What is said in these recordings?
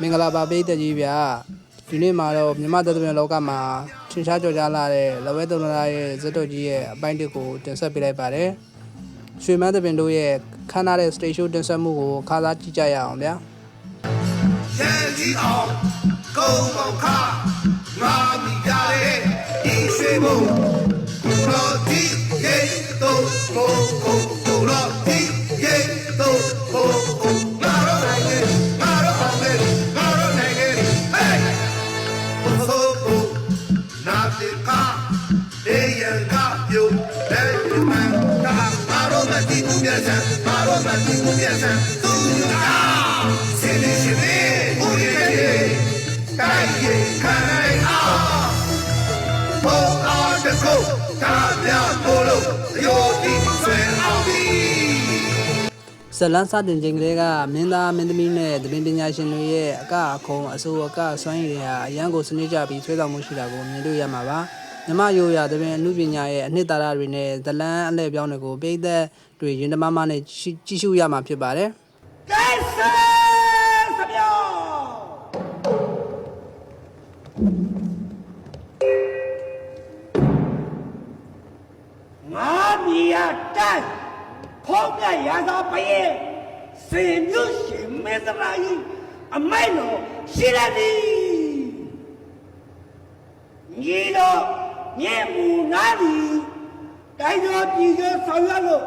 မင်္ဂလာပါပိတ်သက်ကြီးဗျာဒီနေ့မှာတော့မြန်မာသတ္တပြန်လောကမှာထင်ရှားကြော်ကြားလာတဲ့လဝဲသမ္မတရဲ့ဇက်တော်ကြီးရဲ့အပိုင်းတစ်ကိုတင်ဆက်ပေးလိုက်ပါတယ်ရွှေမန်းသပင်တို့ရဲ့ခမ်းနားတဲ့ stage show တင်ဆက်မှုကိုခါးစားကြည့်ကြရအောင်ဗျာရဲကြီးအောင်ကုန်းပေါခါငါမိကြလေဒီရွှေဘုံကိုရောဒီရေတော့ကိုကိုရောဒီရေတော့ကိုငါရောနိုင်လေငါရောအောင်လေငါရောနိုင်လေဟေးကိုနာတိကာဒေယံကပြုလေမန်ကာငါရောမတိဘူးပြဆန်ငါရောမတိဘူးပြဆန်သူကာစေနေရှိနေဦးရေတိုင်းရေခံနိုင်အောင်ဘုံအားတစ်ခုကာပြပို့လို့ရိုးတီဆွဲအောင်ပြီဇလန်းစတင်ချိန်ကလေးကမင်းသားမင်းသမီးနဲ့တပင်ပညာရှင်တွေရဲ့အကအခုံအစိုးအကစွမ်းရည်တွေဟာအရန်ကိုစနစ်ကြပြီးဆွဲဆောင်မှုရှိတာကိုမြင်တွေ့ရမှာပါမြမရိုးရာတပင်အမှုပညာရဲ့အနှစ်သာရတွေနဲ့ဇလန်းအလှည့်ပြောင်းတွေကိုပိတ်သက်တွေရင်တမမနဲ့ကြည့်ရှုရမှာဖြစ်ပါတယ်ကဲဆာစပြောငါမြီရတိုက်ဖောက်ပြရသာပရဲ့စေမြို့ရှင်မေတ္တာကြီးအမိုက်တော်ရှိရသည်ညီတော်ညံ့မူနာသည်တိုင်းတော်ပြည်ကျော်ဆောင်ရွက်လို့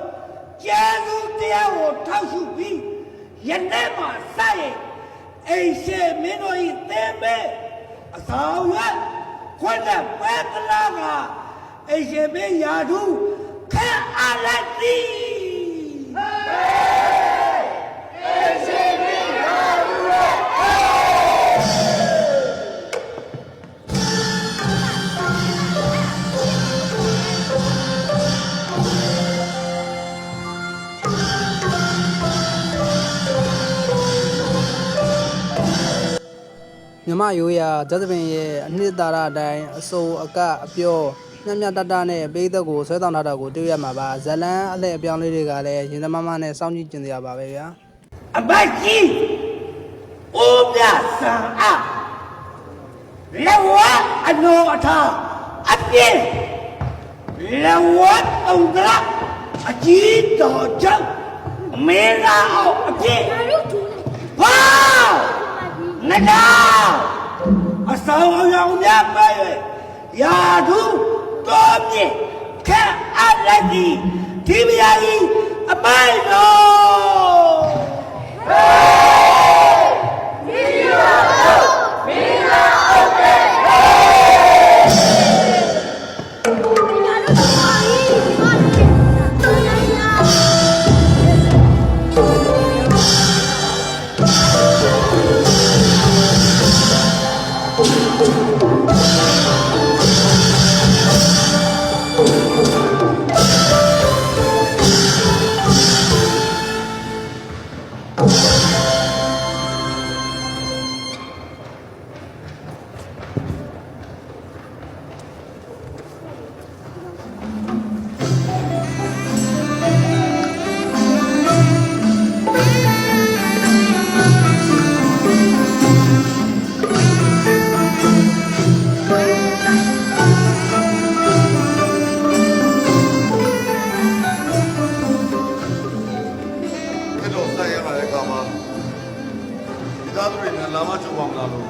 ကျေးဇူးတရားကိုထောက်ရှုပြီးယနေ့မှစရဲ့အိရှေမင်းတို့၏သင်ပဲအဆောင်ရွက်ခွင့်နဲ့ပဲတလားကအိရှေမင်းရာထူးခဲအားလက်သည်မြမရိုးရာဇက်သပင်ရဲ့အနှစ်သာရအတိုင်းအစိုးအကအပြောမြတ်တတနဲ့ပိသက်ကိုဆွဲဆောင်ထားတာကိုတွေ့ရမှာပါဇလန်းအလှည့်အပြောင်းလေးတွေကလည်းရင်သမမနဲ့စောင့်ကြည့်ကျင်စရာပါပဲဗျာအပိုက်ကြီးဦးမြဆန်အားလက်ဝါအနောအထာအပြင်းလက်ဝါတုံကရအကြီးတော်ကြောင့်အမေလာအောင်အပြင်းဝါနဂါအဆောင်အယောင်များပဲရာထူးတော်ပြည့်ခက်အပ်လိုက်သည်ဒီမယာကြီးအပိုင်တော်ဒီရာမင်းလာအောင်တဲ့လာမချုပ်ပါမလားလို့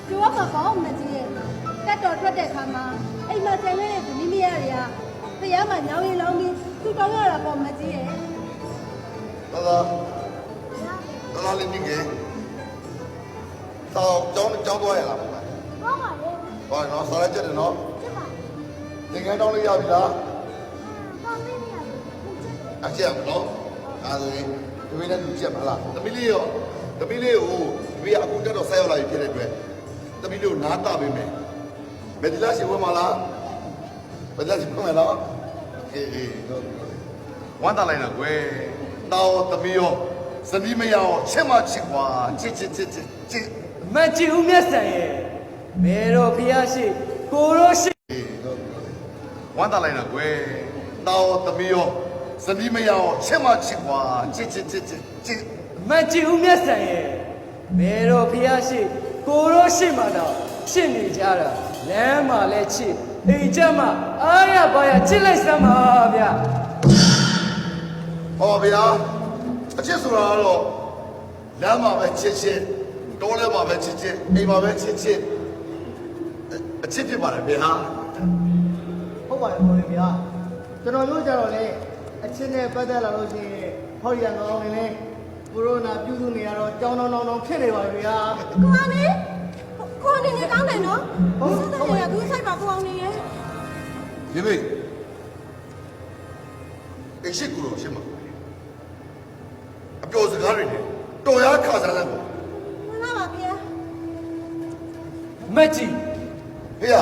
ကျိုးကကောင်းမကြီးရဲ့တက်တော်ထွက်တဲ့ခါမှာအိမ်မှာဆယ်လေးတဲ့မိမိရတွေကတရားမှညောင်းရင်လောင်းပြီးသူ့တောင်းရတာပေါ့မကြီးရဲ့လာလေးနေကေတောင်းကြောင်းသွားရလားမလားဟုတ်ပါရဲ့ဘာနော်စားလိုက်ကြတယ်နော်ဖြစ်ပါသင်္ကန်းတောင်းလေးရပြီလားတောင်းမင်းရဘူးအချက်နော်အဲဒါဆိုရင်ဒီဝိနဲ့လူချက်မလားသမီးလေးရောသမီးလေးကိုဒီအခုတက်တော့ဆက်ရောက်လာပြီဖြစ်တဲ့အတွက်သမီးလေးကိုနားတာပေးမယ်မက်ဒီလာရှင်ဝင်မလားမက်ဒီလာရှင်ဝင်မလားအေးဝမ်းတာလိုက်တော့ကွယ်တော့သမီးရောစနီးမရအောင်ချစ်မချစ်ကွာချစ်မကြည့်ဦးမျက်စံရဲ့မေတော်ဖျားရှိကိုရောရှိဝမ်းတာလိုက်တော့ကွယ်တော့သမီးရောစနီးမရအောင်ချစ်မချစ်ကွာချစ်မကြည့်ဦးမျက်စံရဲ့ မေတို့ဖျားရှိကိုရောရှိမှတော့ရှင်းနေကြတာလမ်းမှာလဲချစ်အိမ်ချက်မှာအားရပါရချစ်လိုက်စမ်းပါဗျာ ဟောဗျာအချစ်ဆိုတာကတော့လမ်းမှာပဲချစ်ချစ်တောထဲမှာပဲချစ်ချစ်အိမ်မှာပဲချစ်ချစ်အချစ်ဖြစ်ပါတယ်ဗျာ ဟုတ်ပါတယ်ခေါ်ရဗျာကျွန်တော်တို့ကြတော့လေအချင်းနဲ့ပတ်သက်လာလို့ရှိရင်ဟောဒီကငောင်းနေလေကိုရိုနာပြုစုနေရတော့ကြောင်းတောင်းဖြစ်နေပါဗျာ ကိုအောင်နေကိုအောင်နေကောင်းတယ်နော်ဆက်တဲ့ရသူဆိုင်ပါကိုအောင်နေရဲ့ ဒီမေအရှိကူလို့ရှိမှာအပျော်စကားတွေနဲ့တော်ရခါစားလိုက်ပါ မှန်ပါပါဗျာ မက်ကြီး ဟေ့ရ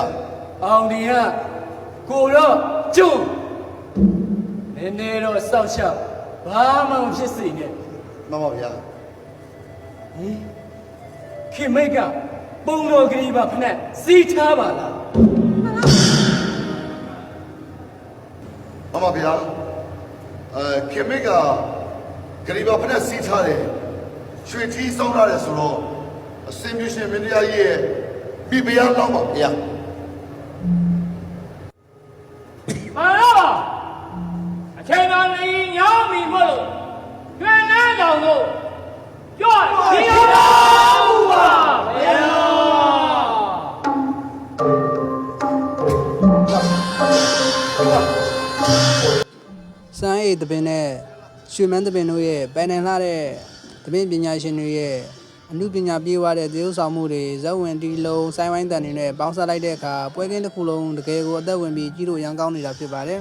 အောင်ဒီကကိုတော့ကျုံနည်းနည်းတော့စောက်ရှောက်ဘာမှမဖြစ်စေနဲ့ မှန်ပါဗျာ ခင်မိတ်ကပုံတော်ကလေးပါဖက်စီးထားပါလား မှန်ပါဗျာခင်မစ်ကဂရီဘာဖက်နဲ့စီးထားတယ်ရွှေထီးစောင်းထားတယ်ဆိုတော့အစင်မြရှင်မင်းတရားကြီးရဲ့ပြပြရတော့ပါဗျာ မာတော့အချိန်တော်လေးညောင်းပြီမို့လို့ကျွမ်းနှန်းကောင်တို့ကြွဒီအောင်ပါဗျာ စမ်းအိတ်တပင်နဲ့ရွှေမန်းတပင်တို့ရဲ့ပိုင်နိုင်လာတဲ့တပင်ပညာရှင်တွေရဲ့အမှုပညာပြေးွားတဲ့သေုပ်ဆောင်မှုတွေဇက်ဝင်တီလုံးစိုင်းဝိုင်းတန်တွေနဲ့ပေါင်းစပ်လိုက်တဲ့အခါပွဲကင်းတစ်ခုလုံးတကယ်ကိုအသက်ဝင်ပြီးကြီးလို့ရန်ကောင်းနေတာဖြစ်ပါတယ်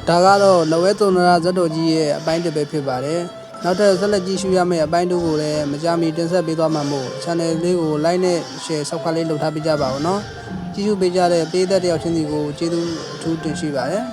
ဒါကတော့လဝဲသွန်ရဇတ်တော်ကြီးရဲ့အပိုင်းတစ်ပဲဖြစ်ပါတယ်နောက်ထပ်ဆက်လက်ကြည့်ရှုရမယ့်အပိုင်းတို့ကိုလည်းမကြမီတင်ဆက်ပေးသွားမှာမို့ channel လေးကို like နဲ့ share subscribe လေးလုပ်ထားပေးကြပါဦးเนาะကြည့်ရှုပေးကြတဲ့ပရိသတ်တယောက်ချင်းစီကိုကျေးဇူးအထူးတင်ရှိပါတယ်